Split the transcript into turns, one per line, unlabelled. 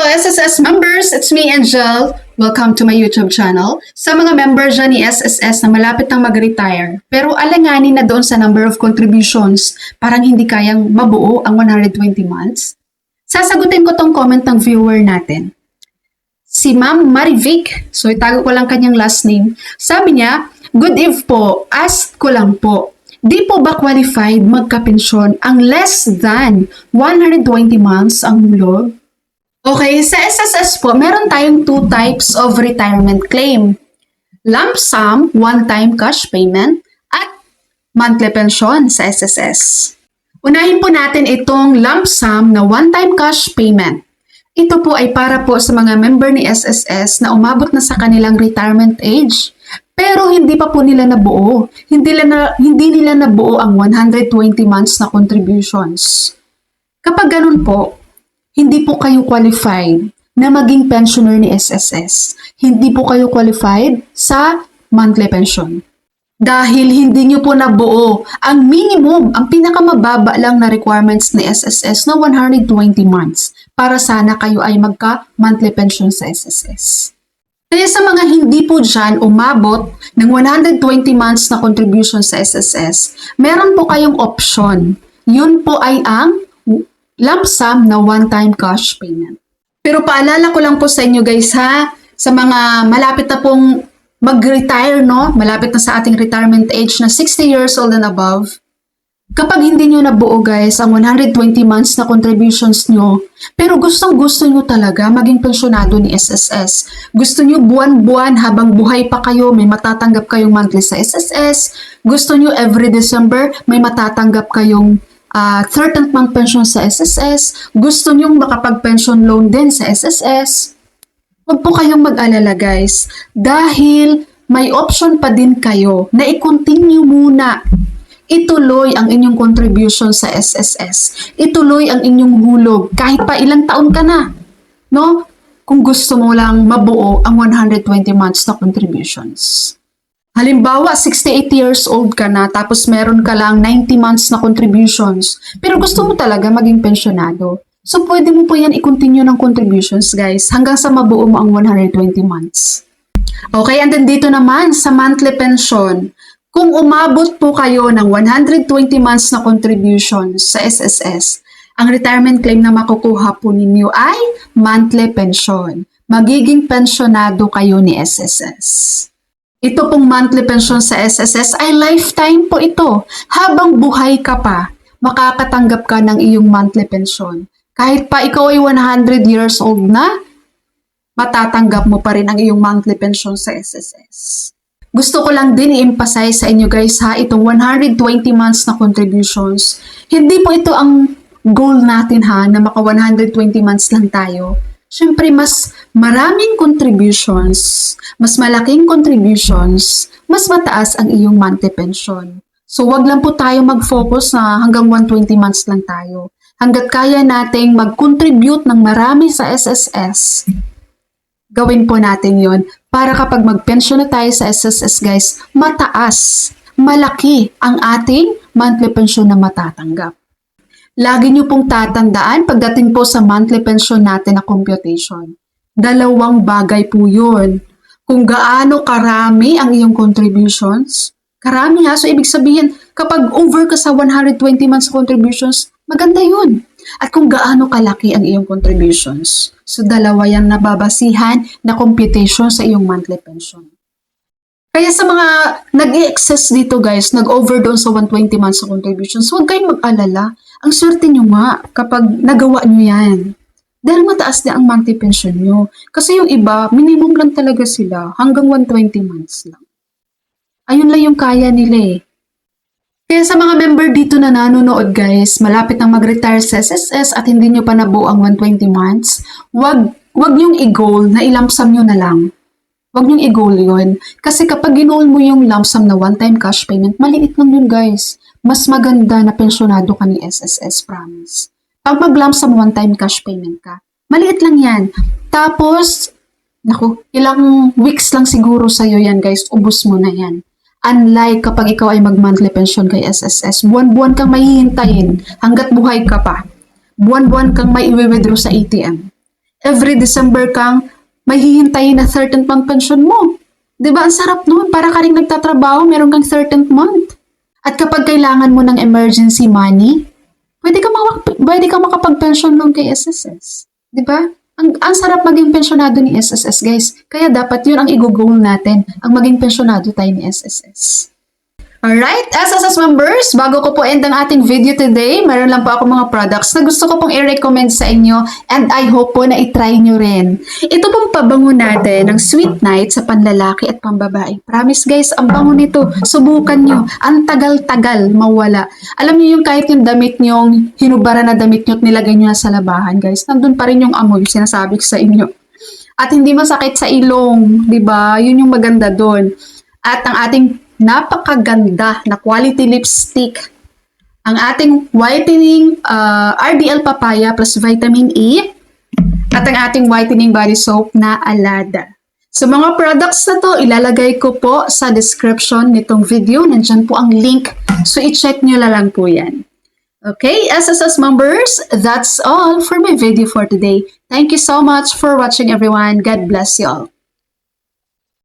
SSS members, it's me, Angel. Welcome to my YouTube channel. Sa mga member dyan ni SSS na malapit nang mag-retire, pero alanganin na doon sa number of contributions, parang hindi kayang mabuo ang 120 months, sasagutin ko tong comment ng viewer natin. Si Ma'am Marivic, so itago ko lang kanyang last name, sabi niya, "Good eve po, ask ko lang po, di po ba qualified magkapensyon ang less than 120 months ang hulog?" Okay, sa SSS po, meron tayong two types of retirement claim. Lump sum, one-time cash payment, at monthly pension sa SSS. Unahin po natin itong lump sum na one-time cash payment. Ito po ay para po sa mga member ni SSS na umabot na sa kanilang retirement age, pero hindi pa po nila nabuo. Hindi nila nabuo ang 120 months na contributions. Kapag ganun po, hindi po kayo qualified na maging pensioner ni SSS. Hindi po kayo qualified sa monthly pension. Dahil hindi nyo po nabuo ang minimum, ang pinakamababa lang na requirements ni SSS na 120 months para sana kayo ay magka-monthly pension sa SSS. Kaya sa mga hindi po dyan umabot ng 120 months na contribution sa SSS, meron po kayong option. Yun po ay ang lump sum na one-time cash payment. Pero paalala ko lang po sa inyo guys ha, sa mga malapit na pong mag-retire, no? Malapit na sa ating retirement age na 60 years old and above. Kapag hindi nyo nabuo guys ang 120 months na contributions nyo, pero gustong-gusto nyo talaga maging pensyonado ni SSS. Gusto nyo buwan-buwan habang buhay pa kayo, may matatanggap kayong monthly sa SSS. Gusto nyo every December, may matatanggap kayong 13th month pension sa SSS, gusto nyong makapag-pension loan din sa SSS, huwag po kayong mag-alala guys, dahil may option pa din kayo na i-continue muna. Ituloy ang inyong contribution sa SSS. Ituloy ang inyong hulog kahit pa ilang taon ka na. No? Kung gusto mo lang mabuo ang 120 months na contributions. Halimbawa, 68 years old ka na tapos meron ka lang 90 months na contributions pero gusto mo talaga maging pensionado. So, pwede mo po yan i-continue ng contributions, guys, hanggang sa mabuo mo ang 120 months. Okay, and then dito naman sa monthly pension, kung umabot po kayo ng 120 months na contributions sa SSS, ang retirement claim na makukuha po ninyo ay monthly pension. Magiging pensionado kayo ni SSS. Ito pong monthly pension sa SSS ay lifetime po ito. Habang buhay ka pa, makakatanggap ka ng iyong monthly pension. Kahit pa ikaw ay 100 years old na, matatanggap mo pa rin ang iyong monthly pension sa SSS. Gusto ko lang din i-emphasize sa inyo guys ha, itong 120 months na contributions. Hindi po ito ang goal natin ha, na maka 120 months lang tayo. Siyempre, mas maraming contributions, mas malaking contributions, mas mataas ang iyong monthly pension. So, wag lang po tayo mag-focus na hanggang 120 months lang tayo. Hanggat kaya nating mag-contribute ng marami sa SSS, gawin po natin yon para kapag mag-pension na tayo sa SSS guys, mataas, malaki ang ating monthly pension na matatanggap. Lagi niyo pong tatandaan pagdating po sa monthly pension natin na computation. Dalawang bagay po yun. Kung gaano karami ang iyong contributions, karami ha. So, ibig sabihin, kapag over ka sa 120 months contributions, maganda yun. At kung gaano kalaki ang iyong contributions. So, dalawa yung nababasihan na computation sa iyong monthly pension. Kaya sa mga nag-i-excess dito guys, nag-over doon sa 120 months of contributions, huwag kayong mag-alala. Ang swerte nyo nga kapag nagawa nyo yan. Dahil mataas na ang monthly pension nyo. Kasi yung iba, minimum lang talaga sila hanggang 120 months lang. Ayun lang yung kaya nila eh. Kaya sa mga member dito na nanonood guys, malapit nang mag-retire sa SSS at hindi nyo pa nabuo ang 120 months, wag nyong i-goal na i-lump sum nyo na lang. Huwag niyong i-goal yun. Kasi kapag ginoal mo yung lump sum na one-time cash payment, maliit lang yun guys. Mas maganda na pensionado ka ni SSS, promise. Pag mag-lump sum one-time cash payment ka, maliit lang yan. Tapos, ilang weeks lang siguro sa'yo yan guys, ubos mo na yan. Unlike kapag ikaw ay mag-monthly pension kay SSS, buwan-buwan kang mahihintayin hanggat buhay ka pa. Buwan-buwan kang may i-withdraw sa ATM. every December kang may hihintayin na 13th month pension mo. Di ba? Ang sarap nun. Para ka rin nagtatrabaho, meron kang 13th month. At kapag kailangan mo ng emergency money, pwede ka makapag-pension loan kay SSS. Di ba? Ang sarap maging pensionado ni SSS, guys. Kaya dapat yun ang i-goal natin, ang maging pensionado tayo ni SSS. Alright, SSS members, bago ko po end ang ating video today, meron lang po ako mga products na gusto ko pong i-recommend sa inyo and I hope po na i-try nyo rin. Ito pong pabango natin ng Sweet Night sa panlalaki at pambabae. Promise guys, ang bango nito. Subukan nyo. Ang tagal-tagal mawala. Alam nyo yung kahit yung damit nyo, hinubara na damit nyo at nilagay nyo na sa labahan guys, nandun pa rin yung amoy, sinasabi ko sa inyo. At hindi masakit sa ilong, di ba? Yun yung maganda doon. At ang ating napakaganda na quality lipstick, ang ating whitening RDL Papaya plus vitamin E, at ang ating whitening body soap na Alada. So mga products na to, ilalagay ko po sa description nitong video. Nandyan po ang link. So i-check nyo lang po yan. Okay, SSS members, that's all for my video for today. Thank you so much for watching everyone. God bless you all.